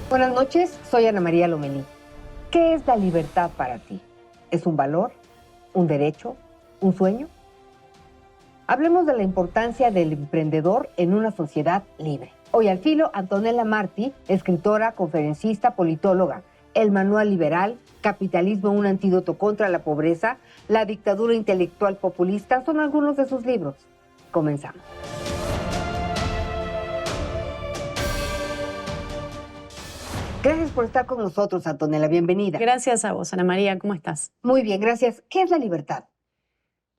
Buenas noches, soy Ana María Lomelí. ¿Qué es la libertad para ti? ¿Es un valor? ¿Un derecho? ¿Un sueño? Hablemos de la importancia del emprendedor en una sociedad libre. Hoy al filo, Antonella Marti, escritora, conferencista, politóloga. El Manual Liberal, Capitalismo, un antídoto contra la pobreza, La dictadura intelectual populista, son algunos de sus libros. Comenzamos. Gracias por estar con nosotros, Antonella. Bienvenida. Gracias a vos, Ana María. ¿Cómo estás? Muy bien, gracias. ¿Qué es la libertad?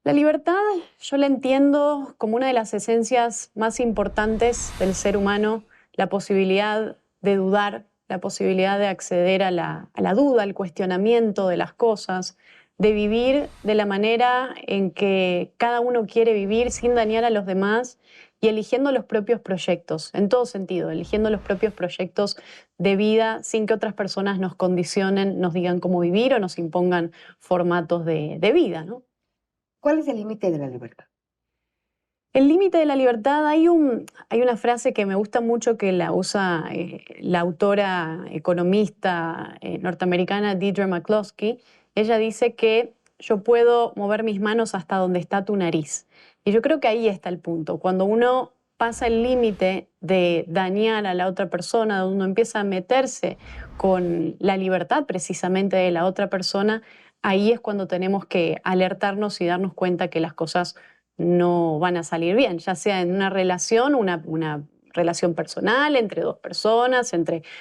La libertad yo la entiendo como una de las esencias más importantes del ser humano, la posibilidad de dudar, la posibilidad de acceder a la duda, al cuestionamiento de las cosas, de vivir de la manera en que cada uno quiere vivir sin dañar a los demás y eligiendo los propios proyectos, en todo sentido, eligiendo los propios proyectos de vida sin que otras personas nos condicionen, nos digan cómo vivir o nos impongan formatos de vida, ¿no? ¿Cuál es el límite de la libertad? El límite de la libertad, hay una frase que me gusta mucho que la usa la autora economista norteamericana Deirdre McCloskey. Ella dice que yo puedo mover mis manos hasta donde está tu nariz. Y yo creo que ahí está el punto. Cuando uno pasa el límite de dañar a la otra persona, donde uno empieza a meterse con la libertad precisamente de la otra persona, ahí es cuando tenemos que alertarnos y darnos cuenta que las cosas no van a salir bien, ya sea en una relación, una relación personal entre dos personas,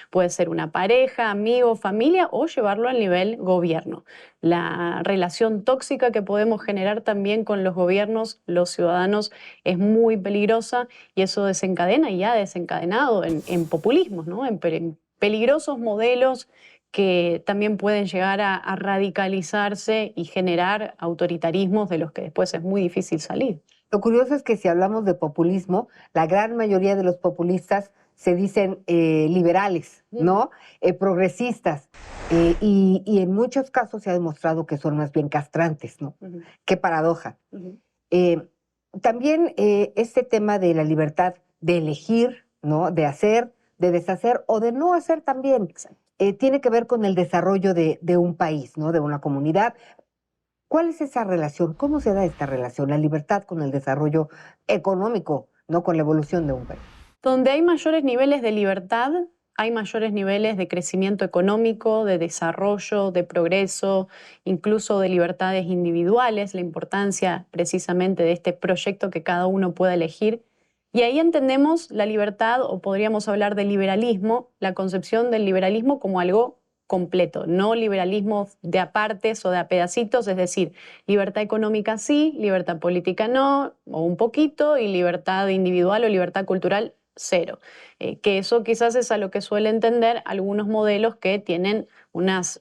puede ser una pareja, amigo, familia, o llevarlo al nivel gobierno. La relación tóxica que podemos generar también con los gobiernos, los ciudadanos, es muy peligrosa y eso desencadena y ha desencadenado en populismos, ¿no? En peligrosos modelos que también pueden llegar a radicalizarse y generar autoritarismos de los que después es muy difícil salir. Lo curioso es que si hablamos de populismo, la gran mayoría de los populistas se dicen liberales, ¿no? Progresistas. Y en muchos casos se ha demostrado que son más bien castrantes, ¿no? Qué paradoja. Eh, También este tema de la libertad de elegir, ¿no? De hacer, de deshacer o de no hacer también. Tiene que ver con el desarrollo de un país, ¿no? De una comunidad. ¿Cuál es esa relación? ¿Cómo se da esta relación, la libertad con el desarrollo económico, no con la evolución de un país? Donde hay mayores niveles de libertad, hay mayores niveles de crecimiento económico, de desarrollo, de progreso, incluso de libertades individuales, la importancia precisamente de este proyecto que cada uno pueda elegir. Y ahí entendemos la libertad, o podríamos hablar de liberalismo, la concepción del liberalismo como algo completo, no liberalismo de apartes o de a pedacitos, es decir, libertad económica sí, libertad política no, o un poquito, y libertad individual o libertad cultural cero. Que eso quizás es a lo que suele entender algunos modelos que tienen unas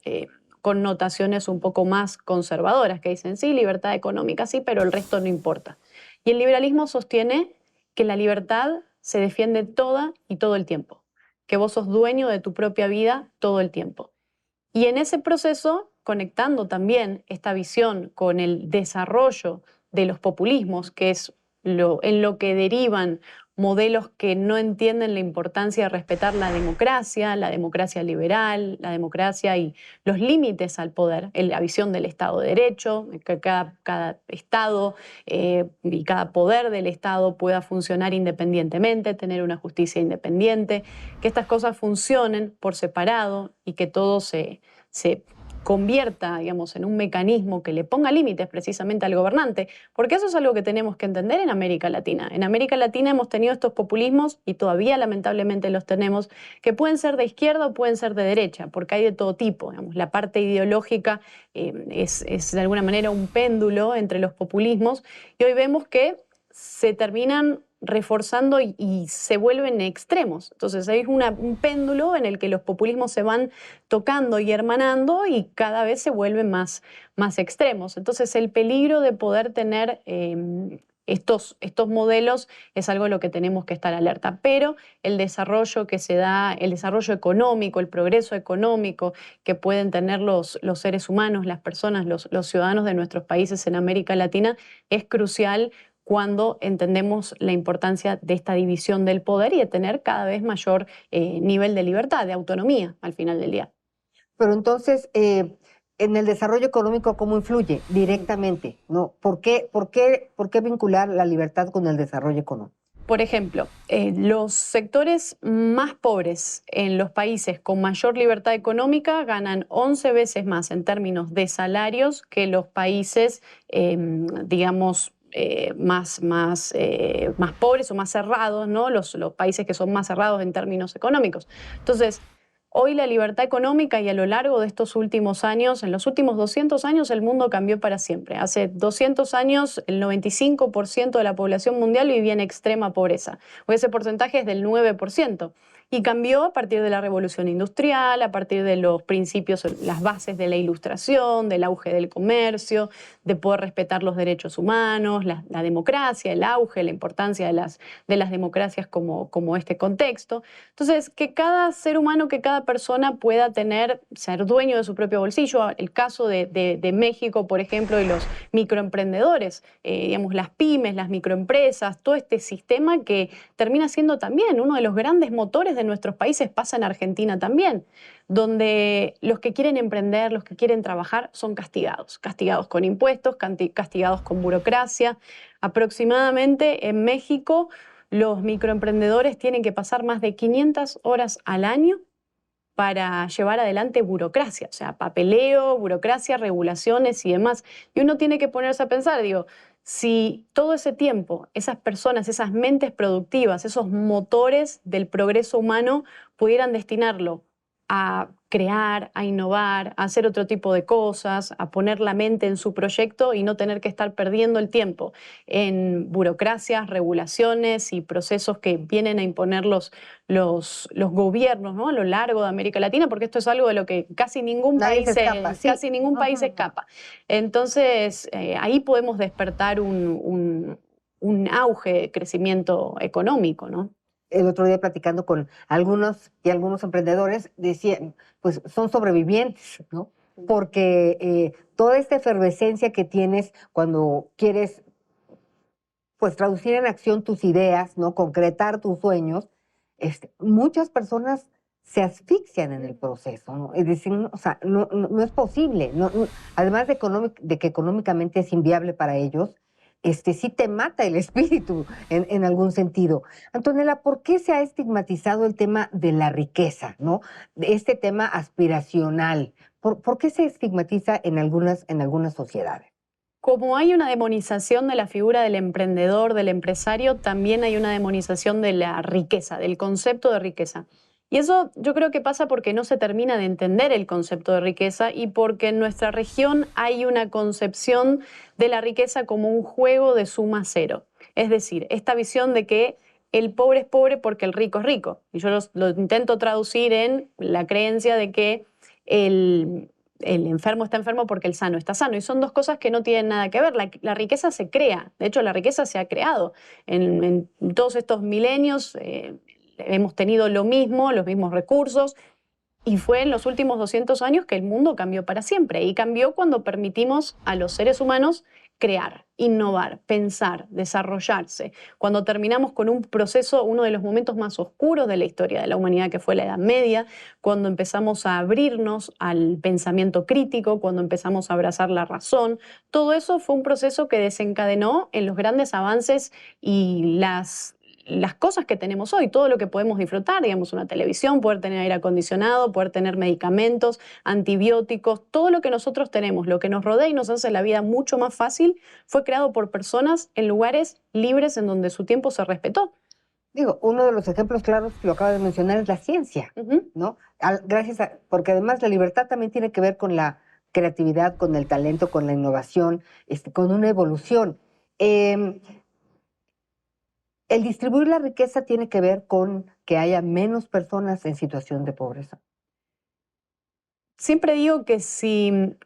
connotaciones un poco más conservadoras, que dicen sí, libertad económica sí, pero el resto no importa. Y el liberalismo sostiene que la libertad se defiende toda y todo el tiempo, que vos sos dueño de tu propia vida todo el tiempo. Y en ese proceso, conectando también esta visión con el desarrollo de los populismos, que es en lo que derivan modelos que no entienden la importancia de respetar la democracia liberal, la democracia y los límites al poder, la visión del Estado de Derecho, que cada Estado y cada poder del Estado pueda funcionar independientemente, tener una justicia independiente, que estas cosas funcionen por separado y que todo se convierta, digamos, en un mecanismo que le ponga límites precisamente al gobernante, porque eso es algo que tenemos que entender en América Latina. En América Latina hemos tenido estos populismos, y todavía lamentablemente los tenemos, que pueden ser de izquierda o pueden ser de derecha, porque hay de todo tipo. Digamos, la parte ideológica es de alguna manera un péndulo entre los populismos, y hoy vemos que se terminan reforzando y se vuelven extremos. Entonces hay un péndulo en el que los populismos se van tocando y hermanando y cada vez se vuelven más extremos. Entonces el peligro de poder tener estos modelos es algo a lo que tenemos que estar alerta. Pero el desarrollo que se da, el desarrollo económico, el progreso económico que pueden tener los seres humanos, las personas, los ciudadanos de nuestros países en América Latina es crucial cuando entendemos la importancia de esta división del poder y de tener cada vez mayor nivel de libertad, de autonomía al final del día. Pero entonces, en el desarrollo económico, ¿cómo influye directamente? ¿No? ¿Por qué vincular la libertad con el desarrollo económico? Por ejemplo, los sectores más pobres en los países con mayor libertad económica ganan 11 veces más en términos de salarios que los países, digamos, más pobres o más cerrados, ¿no? Los países que son más cerrados en términos económicos. Entonces, hoy la libertad económica y a lo largo de estos últimos años, en los últimos 200 años, el mundo cambió para siempre. Hace 200 años, el 95% de la población mundial vivía en extrema pobreza. Hoy ese porcentaje es del 9%. Y cambió a partir de la revolución industrial, a partir de los principios, las bases de la ilustración, del auge del comercio, de poder respetar los derechos humanos, la democracia, el auge, la importancia de las democracias como este contexto. Entonces, que cada ser humano, que cada persona pueda ser dueño de su propio bolsillo. El caso de México, por ejemplo, y los microemprendedores, digamos, las pymes, las microempresas, todo este sistema que termina siendo también uno de los grandes motores de nuestros países, pasa en Argentina también, donde los que quieren emprender, los que quieren trabajar, son castigados con impuestos, castigados con burocracia. Aproximadamente en México, los microemprendedores tienen que pasar más de 500 horas al año para llevar adelante burocracia, o sea, papeleo, burocracia, regulaciones y demás. Y uno tiene que ponerse a pensar, digo, si todo ese tiempo, esas personas, esas mentes productivas, esos motores del progreso humano pudieran destinarlo a crear, a innovar, a hacer otro tipo de cosas, a poner la mente en su proyecto y no tener que estar perdiendo el tiempo en burocracias, regulaciones y procesos que vienen a imponer los gobiernos, ¿no? A lo largo de América Latina, porque esto es algo de lo que casi ningún Nadie país, se escapa, sí. casi ningún país Ajá. escapa. Entonces, ahí podemos despertar un auge de crecimiento económico, ¿no? El otro día platicando con algunos emprendedores, decían, pues son sobrevivientes, ¿no? Porque toda esta efervescencia que tienes cuando quieres, pues, traducir en acción tus ideas, ¿no? Concretar tus sueños, muchas personas se asfixian en el proceso, ¿no? Es decir, o sea, no es posible, además de que económicamente es inviable para ellos, sí te mata el espíritu en algún sentido. Antonella, ¿por qué se ha estigmatizado el tema de la riqueza, ¿no? De este tema aspiracional. ¿Por qué se estigmatiza en algunas sociedades? Como hay una demonización de la figura del emprendedor, del empresario, también hay una demonización de la riqueza, del concepto de riqueza. Y eso yo creo que pasa porque no se termina de entender el concepto de riqueza y porque en nuestra región hay una concepción de la riqueza como un juego de suma cero. Es decir, esta visión de que el pobre es pobre porque el rico es rico. Y yo lo intento traducir en la creencia de que el enfermo está enfermo porque el sano está sano. Y son dos cosas que no tienen nada que ver. La riqueza se crea. De hecho, la riqueza se ha creado. En todos estos milenios hemos tenido lo mismo, los mismos recursos. Y fue en los últimos 200 años que el mundo cambió para siempre. Y cambió cuando permitimos a los seres humanos crear, innovar, pensar, desarrollarse. Cuando terminamos con un proceso, uno de los momentos más oscuros de la historia de la humanidad, que fue la Edad Media, cuando empezamos a abrirnos al pensamiento crítico, cuando empezamos a abrazar la razón, todo eso fue un proceso que desencadenó en los grandes avances y las cosas que tenemos hoy, todo lo que podemos disfrutar, digamos, una televisión, poder tener aire acondicionado, poder tener medicamentos, antibióticos, todo lo que nosotros tenemos, lo que nos rodea y nos hace la vida mucho más fácil, fue creado por personas en lugares libres en donde su tiempo se respetó. Digo, uno de los ejemplos claros que lo acaba de mencionar es la ciencia, ¿no? Porque además la libertad también tiene que ver con la creatividad, con el talento, con la innovación, con una evolución. Em, el distribuir la riqueza tiene que ver con que haya menos personas en situación de pobreza. Siempre digo que si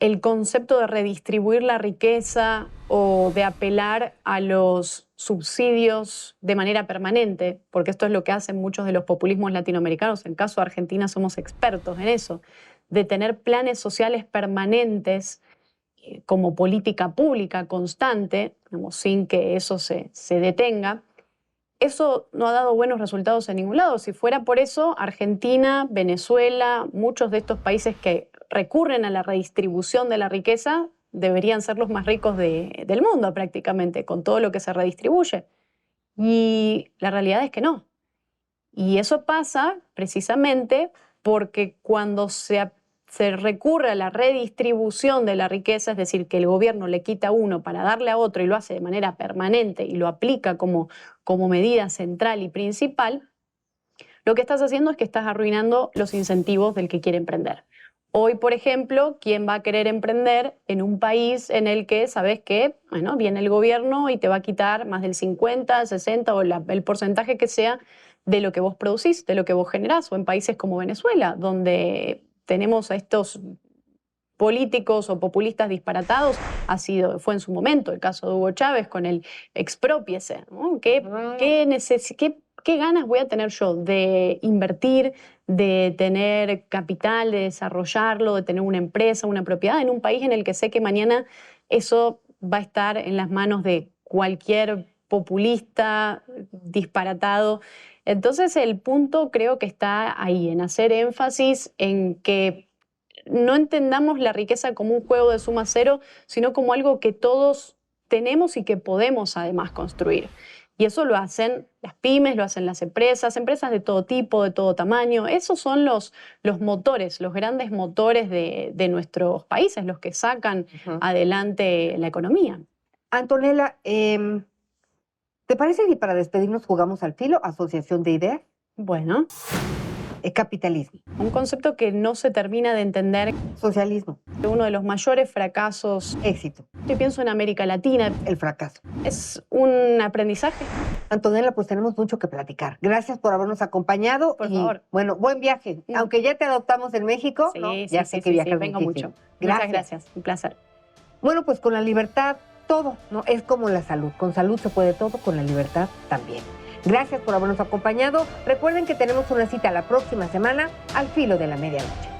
el concepto de redistribuir la riqueza o de apelar a los subsidios de manera permanente, porque esto es lo que hacen muchos de los populismos latinoamericanos, en el caso de Argentina somos expertos en eso, de tener planes sociales permanentes, como política pública constante, digamos, sin que eso se detenga, eso no ha dado buenos resultados en ningún lado. Si fuera por eso, Argentina, Venezuela, muchos de estos países que recurren a la redistribución de la riqueza deberían ser los más ricos del mundo prácticamente, con todo lo que se redistribuye. Y la realidad es que no. Y eso pasa precisamente porque cuando se recurre a la redistribución de la riqueza, es decir, que el gobierno le quita a uno para darle a otro y lo hace de manera permanente y lo aplica como medida central y principal, lo que estás haciendo es que estás arruinando los incentivos del que quiere emprender. Hoy, por ejemplo, ¿quién va a querer emprender en un país en el que sabes que, bueno, viene el gobierno y te va a quitar más del 50, 60 o el porcentaje que sea de lo que vos producís, de lo que vos generás? O en países como Venezuela, donde tenemos a estos políticos o populistas disparatados, fue en su momento el caso de Hugo Chávez con el expropiese, ¿no? ¿Qué ganas voy a tener yo de invertir, de tener capital, de desarrollarlo, de tener una empresa, una propiedad en un país en el que sé que mañana eso va a estar en las manos de cualquier populista disparatado? Entonces el punto creo que está ahí, en hacer énfasis en que no entendamos la riqueza como un juego de suma cero, sino como algo que todos tenemos y que podemos además construir. Y eso lo hacen las pymes, lo hacen las empresas de todo tipo, de todo tamaño. Esos son los motores, los grandes motores de nuestros países, los que sacan adelante la economía. Antonella, ¿te parece si para despedirnos jugamos al filo? Asociación de ideas. Bueno. Capitalismo. Un concepto que no se termina de entender. Socialismo. Uno de los mayores fracasos. Éxito. Yo pienso en América Latina. El fracaso. Es un aprendizaje. Antonella, pues tenemos mucho que platicar. Gracias por habernos acompañado. Por favor. Bueno, buen viaje. Aunque ya te adoptamos en México, sí, ¿no? Sí, ya sé que viajas vengo muchísimo. mucho. Gracias. Muchas gracias. Un placer. Bueno, pues con la libertad todo, ¿no? Es como la salud. Con salud se puede todo, con la libertad también. Gracias por habernos acompañado. Recuerden que tenemos una cita la próxima semana al filo de la medianoche.